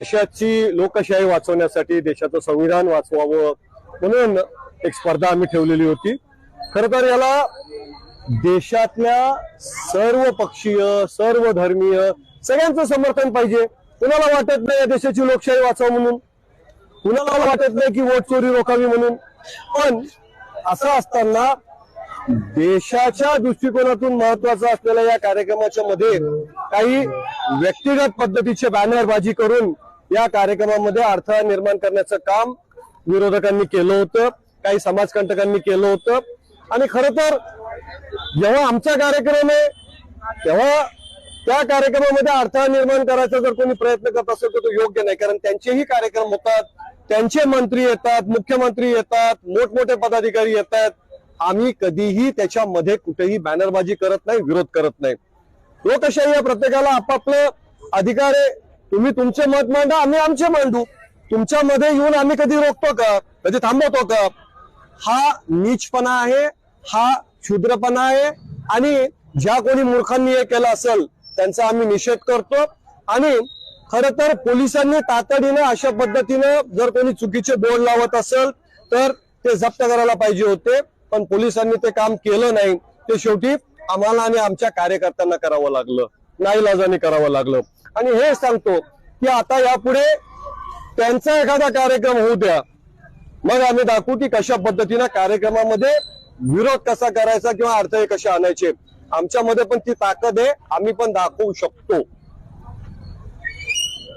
देशाची लोकशाही वाचवण्यासाठी देशाचं संविधान वाचवावं म्हणून एक स्पर्धा आम्ही ठेवलेली होती। खरं तर याला देशातल्या सर्व पक्षीय सर्व धर्मीय सगळ्यांचं समर्थन पाहिजे। कुणाला वाटत नाही या देशाची लोकशाही वाचवा म्हणून, कुणाला वाटत नाही की वोट चोरी रोखावी म्हणून, पण असं असताना देशाच्या दृष्टिकोनातून महत्वाचं असलेल्या या कार्यक्रमाच्या मध्ये काही व्यक्तिगत पद्धतीचे बॅनरबाजी करून या कार्यक्रमामध्ये अडथळा निर्माण करण्याचं काम विरोधकांनी केलं होतं, काही समाजकंटकांनी केलं होतं। आणि खरं तर जेव्हा आमचा कार्यक्रम आहे तेव्हा त्या कार्यक्रमामध्ये अडथळा निर्माण करायचा जर कोणी प्रयत्न करत असेल तर तो योग्य नाही, कारण त्यांचेही कार्यक्रम होतात, त्यांचे मंत्री येतात, मुख्यमंत्री येतात, मोठमोठे पदाधिकारी येतात। आम्ही कधीही त्याच्यामध्ये कुठेही बॅनरबाजी करत नाही, विरोध करत नाही। लोकशाही या प्रत्येकाला आपापलं अधिकार आहे, तुम्ही तुमचे मत मांडा, आम्ही आमचे मांडू। तुमच्यामध्ये येऊन आम्ही कधी रोखतो का, कधी थांबवतो का? हा नीचपणा आहे, हा क्षुद्रपणा आहे आणि ज्या कोणी मूर्खांनी हे केलं असेल त्यांचा आम्ही निषेध करतो। आणि खरं तर पोलिसांनी तातडीने अशा पद्धतीनं जर कोणी चुकीचे बोर्ड लावत असेल तर ते जप्त करायला पाहिजे होते, पण पोलिसांनी ते काम केलं नाही। ते शेवटी आम्हाला आणि आमच्या कार्यकर्त्यांना करावं लागलं, नाईलाजाने करावं लागलं। आणि हे सांगतो की आता यापुढे त्यांचा एखादा कार्यक्रम होऊ द्या, मग आम्ही दाखवू की कशा पद्धतीने कार्यक्रमामध्ये विरोध कसा करायचा किंवा अडथळे कसे आणायचे। आमच्यामध्ये पण ती ताकद आहे, आम्ही पण दाखवू शकतो।